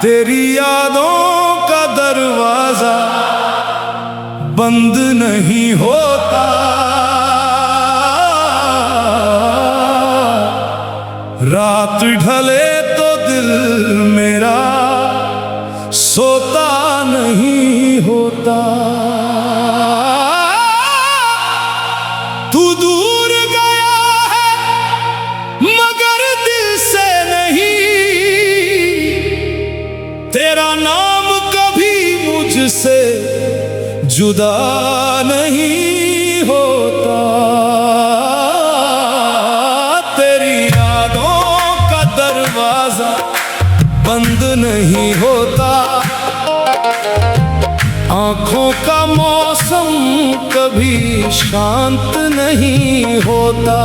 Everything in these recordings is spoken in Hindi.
तेरी यादों का दरवाजा बंद नहीं होता, रात ढले तो दिल मेरा सोता नहीं होता। तू दूर गया है मगर दिल से नहीं, तेरा नाम कभी मुझसे जुदा नहीं होता। तेरी यादों का दरवाजा बंद नहीं होता, आंखों का मौसम कभी शांत नहीं होता।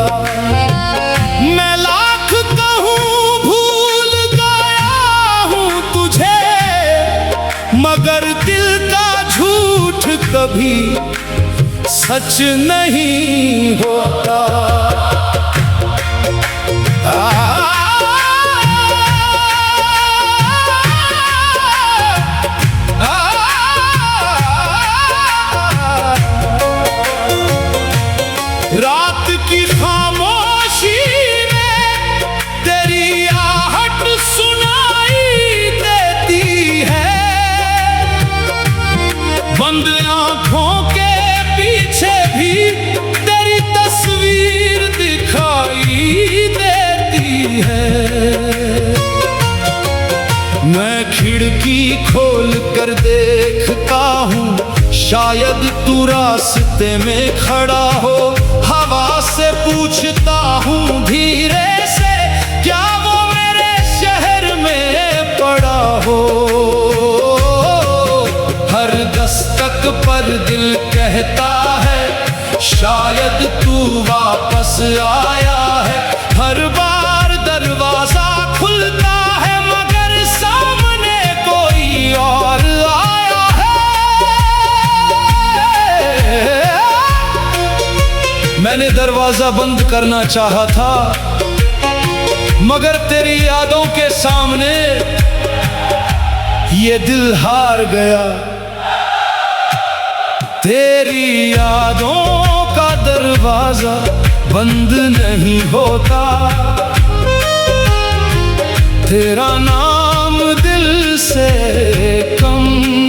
मैं लाख कहूँ भूल गया हूँ तुझे, मगर दिल का झूठ कभी सच नहीं होता। रात की खामोशी में तेरी आहट सुनाई देती है, बंद आंखों के पीछे भी तेरी तस्वीर दिखाई देती है। मैं खिड़की खोल कर देखता हूँ, शायद तू रास्ते में खड़ा हो। हवा से पूछता हूँ धीरे से, क्या वो मेरे शहर में पड़ा हो। हर दस्तक पर दिल कहता है शायद तू वापस आया है। हर बार दरवाजा खुलता है मगर सामने कोई और आया है। मैंने दरवाजा बंद करना चाहा था मगर तेरी यादों के सामने ये दिल हार गया। तेरी यादों का दरवाजा बंद नहीं होता, तेरा नाम दिल से कम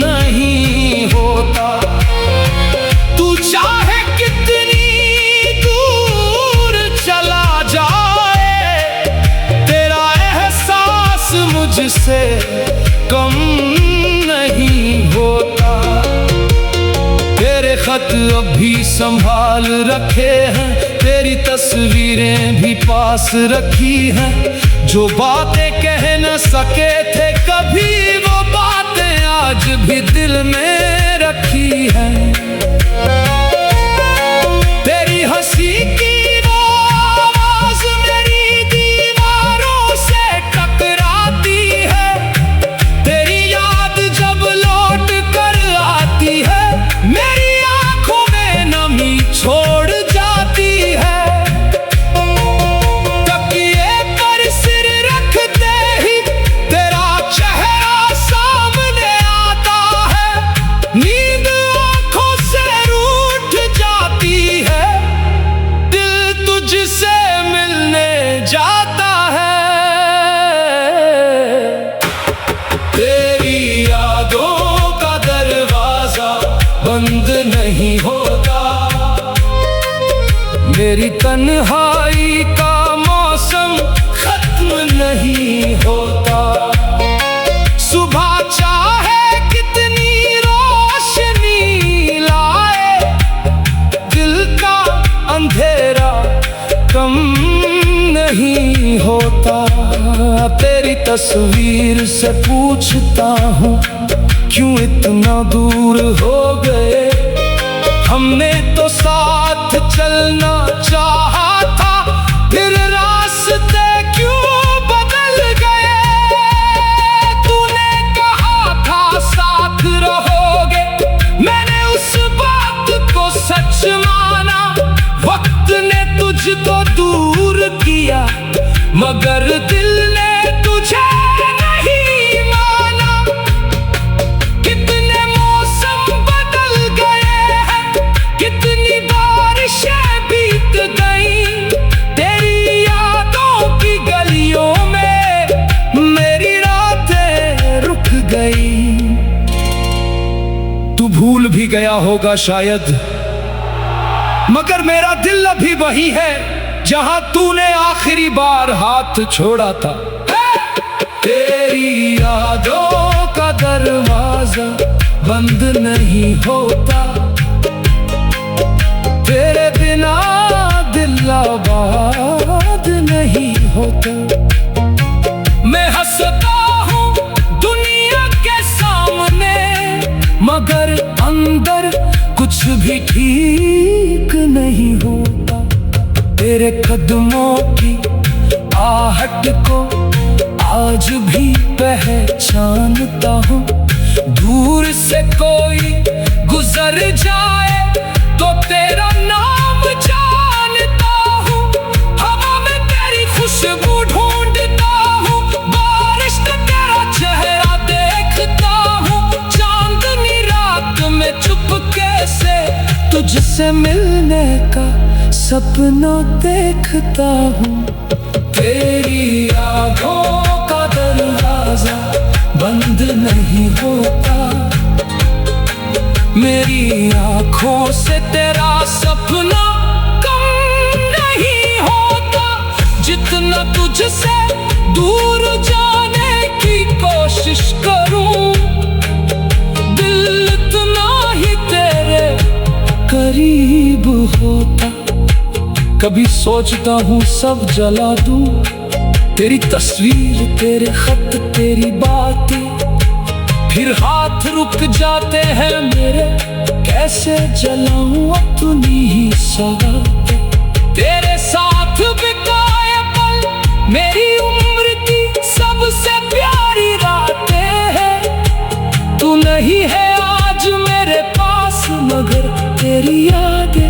नहीं होता। तू चाहे मुझसे कम नहीं होता। तेरे खत अभी संभाल रखे हैं, तेरी तस्वीरें भी पास रखी हैं। जो बातें कह न सके थे कभी, वो बातें आज भी दिल में रखी हैं। तेरी हंसी की बंद नहीं होता, मेरी तन्हाई का मौसम खत्म नहीं होता। सुबह चाहे कितनी रोशनी लाए, दिल का अंधेरा कम नहीं होता। तेरी तस्वीर से पूछता हूँ क्यों इतना दूर हो गए। हमने तो साथ चलना चाहा था, फिर रास्ते क्यों बदल गए। तूने कहा था साथ रहोगे, मैंने मगर दिल ने तुझे नहीं माना। कितने मौसम बदल गए हैं, कितनी बारिशें बीत गई, तेरी यादों की गलियों में मेरी रातें रुक गई। तू भूल भी गया होगा शायद, मगर मेरा दिल अभी वही है जहां तूने आखिरी बार हाथ छोड़ा था। तेरी यादों का दरवाजा बंद नहीं होता, तेरे बिना दिल आबाद नहीं होता। मैं हंसता हूँ दुनिया के सामने, मगर अंदर कुछ भी ठीक नहीं होता। तेरे कदमों की आहट को आज भी पहचानता हूँ। दूर से कोई गुजर जाए तो तेरा नाम जानता हूँ। हवा में तेरी खुशबू ढूंढता हूँ, बारिश में तेरा चेहरा देखता हूँ। चांदनी रात में चुपके से तुझसे मिलने का सपना देखता हूँ। तेरी आँखों का दरवाजा बंद नहीं होता, मेरी आँखों से तेरा सपना कम नहीं होता। जितना तुझसे दूर जाने की कोशिश करूं, दिल इतना ही तेरे करीब होता। कभी सोचता हूँ सब जला दूं, तेरी तस्वीर, तेरे खत, तेरी बातें, फिर हाथ रुक जाते हैं मेरे। कैसे जलाऊं अपनी ही सौगातें। तेरे साथ बिताए पल मेरी उम्र की सबसे प्यारी रातें हैं। तू नहीं है आज मेरे पास, मगर तेरी यादें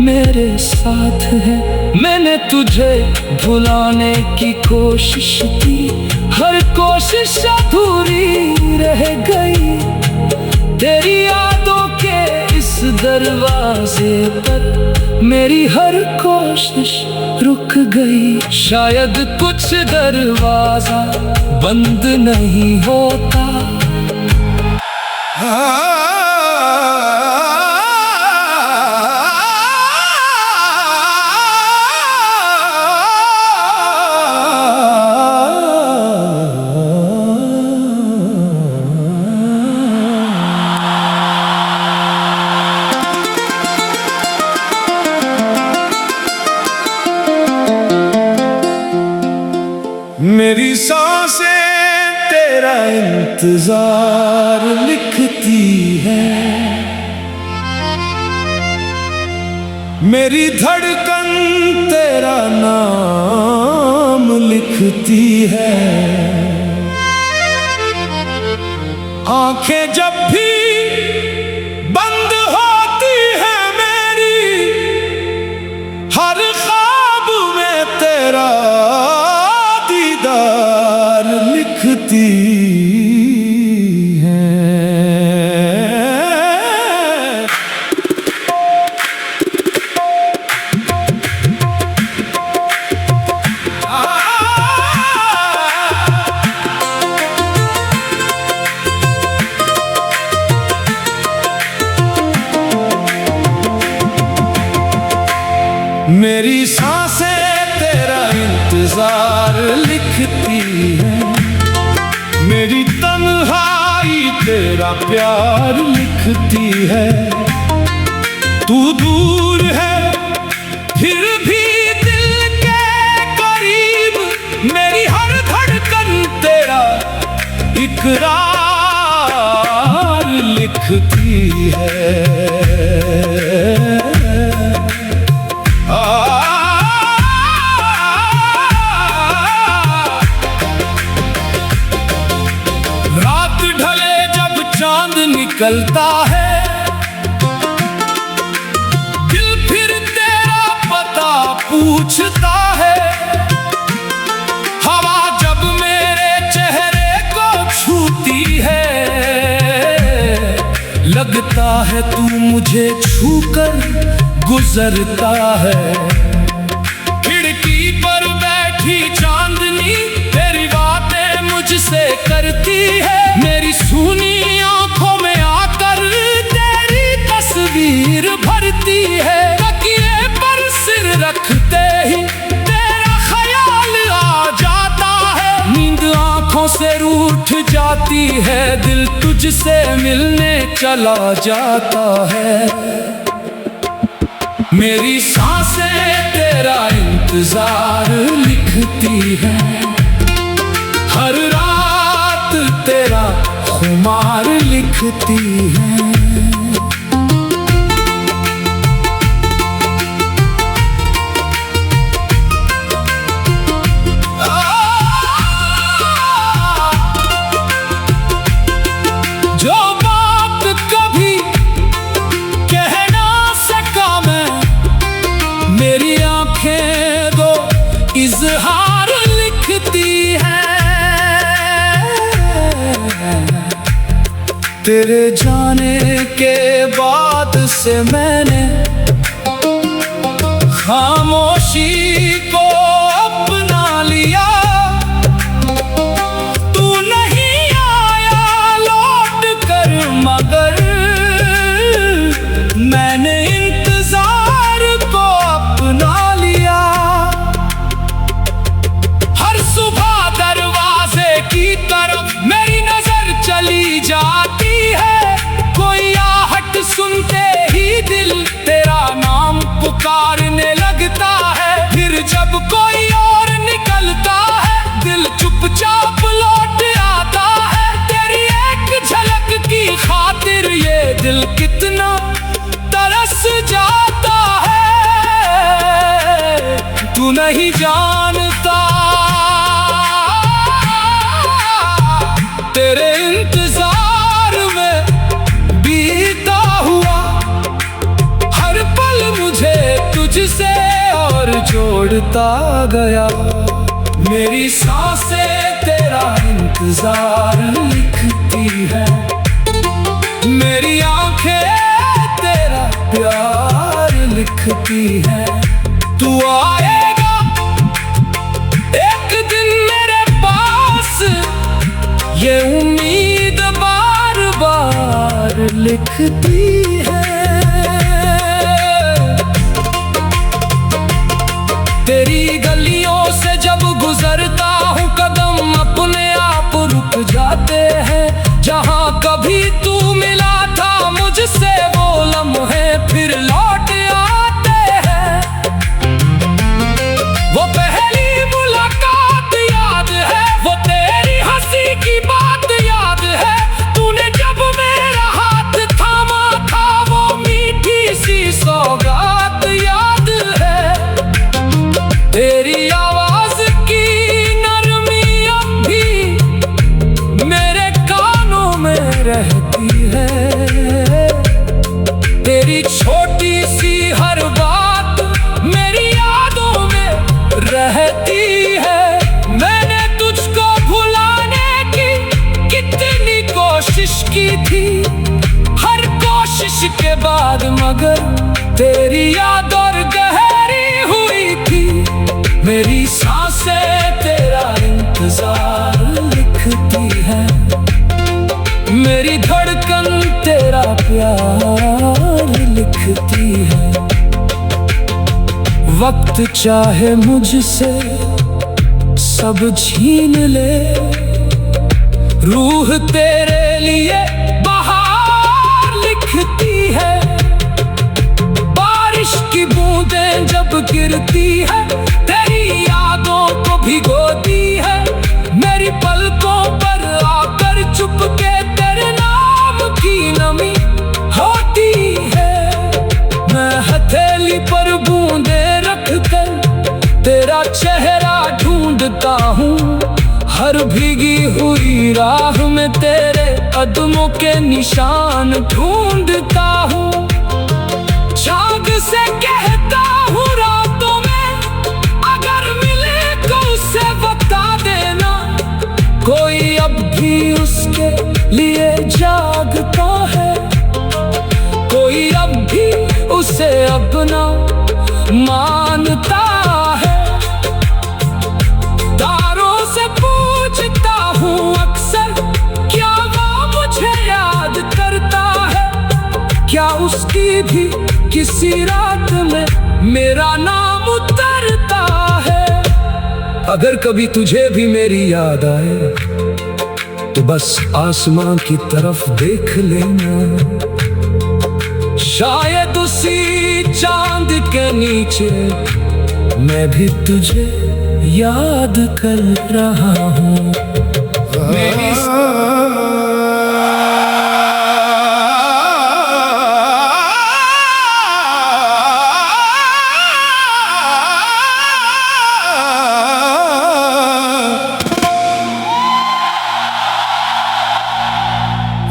मेरे साथ है। मैंने तुझे भुलाने की कोशिश की, हर कोशिश अधूरी रह गई। तेरी यादों के इस दरवाजे पर मेरी हर कोशिश रुक गई। शायद कुछ दरवाजा बंद नहीं होता। मेरी सांसें तेरा इंतजार लिखती है, मेरी धड़कन तेरा नाम लिखती है। आंखें जब भी बंद होती है मेरी, हर ख्वाब में तेरा दीदार लिखती है। मेरी सांसें तेरा इंतजार लिखती है, मेरी तन्हाई तेरा प्यार लिखती है। तू दूर है फिर भी दिल के करीब, मेरी हर धड़कन तेरा इकरार लिखती है। रात ढले जब चांद निकलता है, दिल फिर तेरा पता पूछता है। लगता है तू मुझे छूकर गुजरता है। खिड़की पर बैठी चांदनी तेरी बातें मुझसे करती है। मेरी सूनी आंखों में आकर तेरी तस्वीर भरती है। तकिए पर सिर रखते ही तेरा ख्याल आ जाता है। नींद आंखों से रूठ जाती है, दिल तुझसे मिलने चला जाता है। मेरी सांसें तेरा इंतजार लिखती है, हर रात तेरा खुमार लिखती है। जो बात कभी कह ना सका मैं, मेरी आंखें दो इजहार लिखती हैं। तेरे जाने के बाद से मैंने खामोशी को अपना लिया। मगर मैंने इंतजार को अपना लिया। हर सुबह दरवाजे की तरफ मेरी नजर चली जाती है। कोई आहट सुनते ही दिल तेरा नाम पुकारने लगता है। फिर जब कोई और निकलता है, दिल चुपचाप लौट आता है। तेरी एक झलक की खातिर ये दिल कितना तरस जाता है, तू नहीं जानता। तेरे इंतजार में बीता हुआ हर पल मुझे तुझसे और जोड़ता गया। मेरी सांसें तेरा इंतजार लिखती है, मेरी आंखें तेरा प्यार लिखती है। तू आएगा एक दिन मेरे पास, ये उम्मीद बार बार लिखती है। तेरी गलियों से जब गुजरता हूँ, कदम अपने आप रुक जाते हैं। जहाँ कभी तू मिला था मुझसे, वो लम्हे फिर लौट आते हैं। वो पहली मुलाकात याद है, वो तेरी हंसी की बात याद है। तूने जब मेरा हाथ थामा था, वो मीठी सी सौगात याद है। तेरी आवाज की नरमी अब भी मेरे कानों में रहती है। तेरी छोटी सी हर बात मेरी यादों में रहती है। मैंने तुझको भुलाने की कितनी कोशिश की थी, हर कोशिश के बाद मगर तेरी याद और गहरी हुई थी। मेरी सांसें तेरा इंतजार लिखती है, मेरी धड़कन तेरा प्यार लिखती है। वक्त चाहे मुझसे सब छीन ले, रूह तेरे लिए बहार लिखती है। बारिश की बूंदें जब गिरती है, तेरी यादों को भिगोती है। मेरी पलकों पर आकर चुपके तेरे नाम की नमी होती है। मैं हथेली पर बूंदे रखकर तेरा चेहरा ढूंढता हूँ। हर भीगी हुई राह में तेरे कदमों के निशान ढूंढता हूँ। चाँद से कहता हूँ रातों में, अगर मिले तो उसे बता देना। कोई अब भी उसके लिए जागता है, से अपना मानता है। तारों से पूछता हूँ अक्सर, क्या वो मुझे याद करता है? क्या उसकी भी किसी रात में मेरा नाम उतरता है? अगर कभी तुझे भी मेरी याद आए तो बस आसमां की तरफ देख लेना। शायद उसी चांद के नीचे मैं भी तुझे याद कर रहा हूँ। मेरी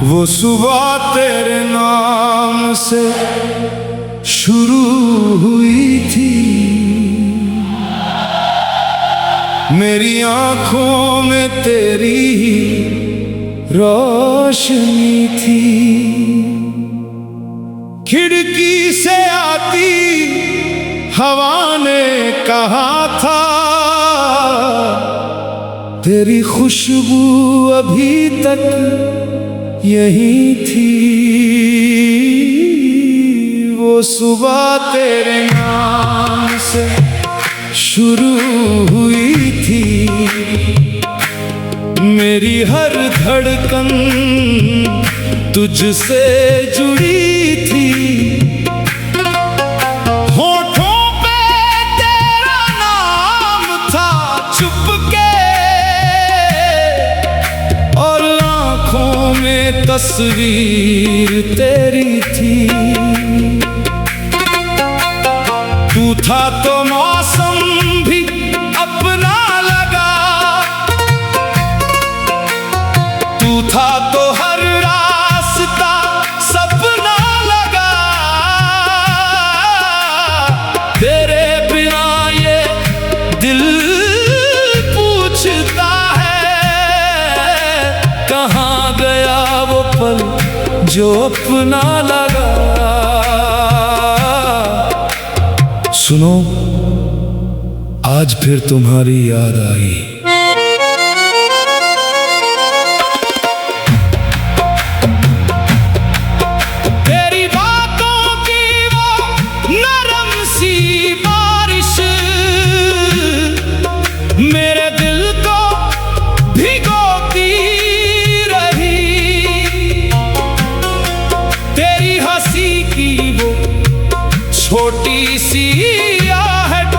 वो सुबह तेरे नाम से शुरू हुई थी, मेरी आंखों में तेरी ही रोशनी थी। खिड़की से आती हवा ने कहा था, तेरी खुशबू अभी तक यही थी। वो सुबह तेरे नाम से शुरू हुई थी, मेरी हर धड़कन तुझसे जुड़ी थी। होठों पे तेरा नाम था चुपके, और आँखों में तस्वीर तेरी थी। तू था तो मौसम भी अपना लगा, तू था तो हर रास्ता सपना लगा। तेरे बिना ये दिल पूछता है, कहाँ गया वो पल जो अपना लगा। सुनो, आज फिर तुम्हारी याद आई। तेरी बातों की वो नरम सी बारिश मेरे दिल को भिगोती रही। तेरी हंसी की वो छोटी सी आहट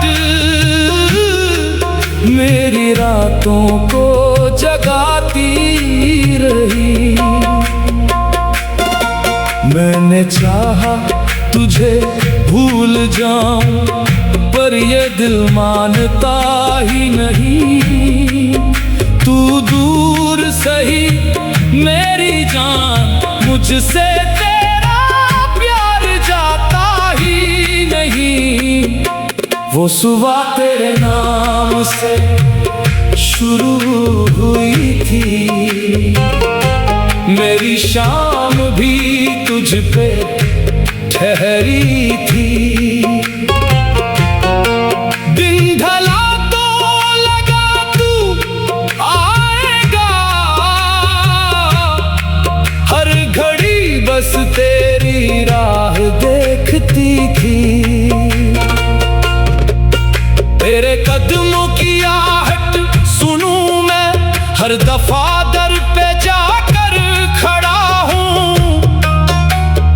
मेरी रातों को जगाती रही। मैंने चाहा तुझे भूल जाऊं, पर ये दिल मानता ही नहीं। तू दूर सही मेरी जान, मुझसे तेरा प्यार जाता ही नहीं। वो सुबह तेरे नाम से शुरू हुई थी, मेरी शाम भी तुझ पे ठहरी थी। दिन ढला तो लगा तू आएगा, हर घड़ी बस तेरी राह देखती थी। तेरे कदमों की आहट सुनूं मैं, हर दफा दर पे जाकर खड़ा हूँ।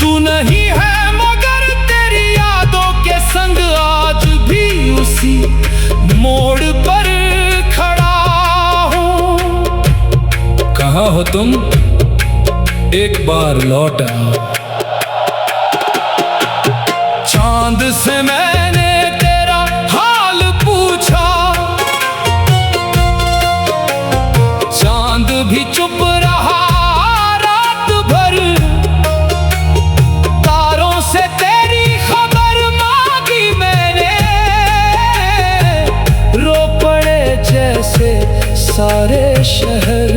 तू नहीं है मगर तेरी यादों के संग आज भी उसी मोड़ पर खड़ा हूँ। कहाँ हो तुम? एक बार लौट आओ। चांद से मैंने भी चुप रहा रात भर, तारों से तेरी खबर मांगी मैंने। रो पड़े जैसे सारे शहर,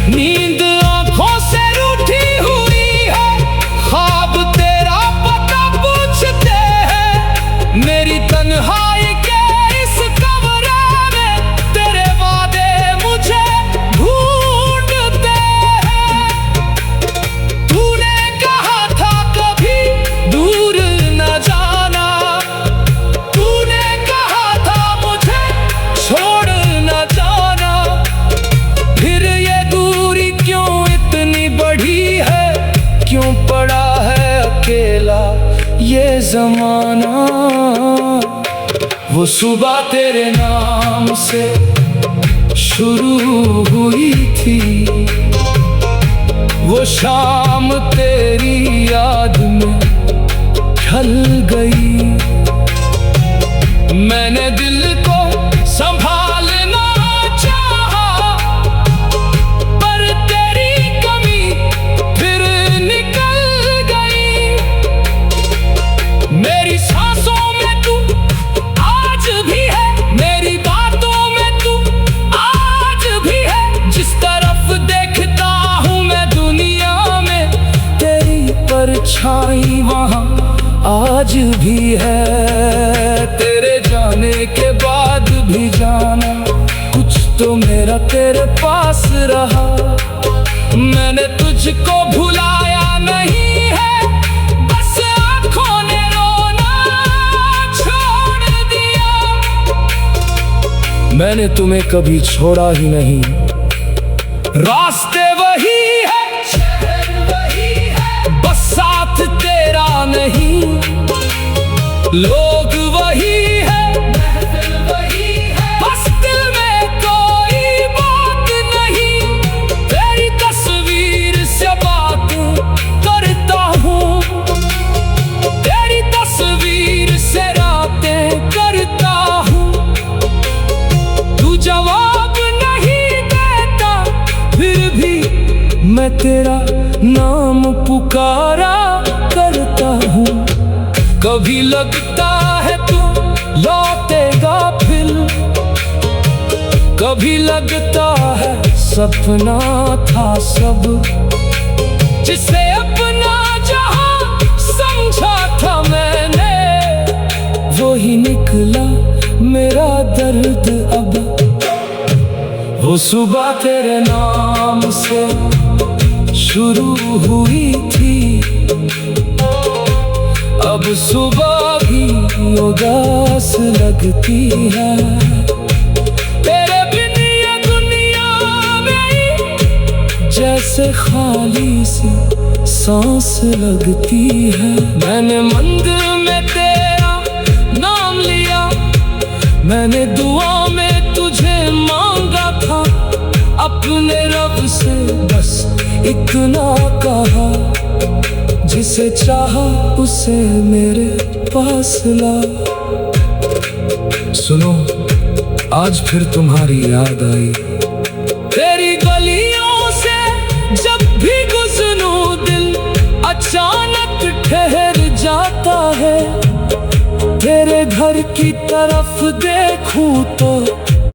नींद आंखों से रूठी हुई है, ख्वाब तेरे जमाना। वो सुबह तेरे नाम से शुरू हुई थी, वो शाम तेरी याद में ढल गई। मैंने दिल को संभालना चाहा, पर तेरी कमी फिर निकल गई। मेरी सांसों में तू आज भी है, मेरी बातों में तू आज भी है। जिस तरफ देखता हूँ मैं दुनिया में, तेरी परछाई वहाँ आज भी है। तेरे जाने के बाद भी जाना, कुछ तो मेरा तेरे पास रहा। मैंने तुझको भुलाया नहीं है, बस आँखों ने रोना छोड़ दिया। मैंने तुम्हें कभी छोड़ा ही नहीं, रास्ते वही है, शहर वही है, बस साथ तेरा नहीं। लोग वही है, महफिल वही है, बस दिल में कोई बात नहीं। तेरी तस्वीर से बात करता हूँ, तेरी तस्वीर से रातें करता हूँ। तू जवाब नहीं देता, फिर भी मैं तेरा नाम पुकारा करता हूँ। कभी लगता है तू लौटेगा फिर, कभी लगता है सपना था सब, जिसे अपना जहां समझा था मैंने, वो ही निकला मेरा दर्द अब। वो सुबह तेरे नाम से शुरू हुई थी, अब सुबह भी उदास लगती है। तेरे बिन ये दुनिया में जैसे खाली सी सांस लगती है। मैंने मंदिर में तेरा नाम लिया, मैंने दुआ में तुझे मांगा था। अपने रब से बस इतना कहा, जिसे चाहा उसे मेरे पास ला। सुनो, आज फिर तुम्हारी याद आई। तेरी गलियों से जब भी गुजरूं, दिल अचानक ठहर जाता है। तेरे घर की तरफ देखूं तो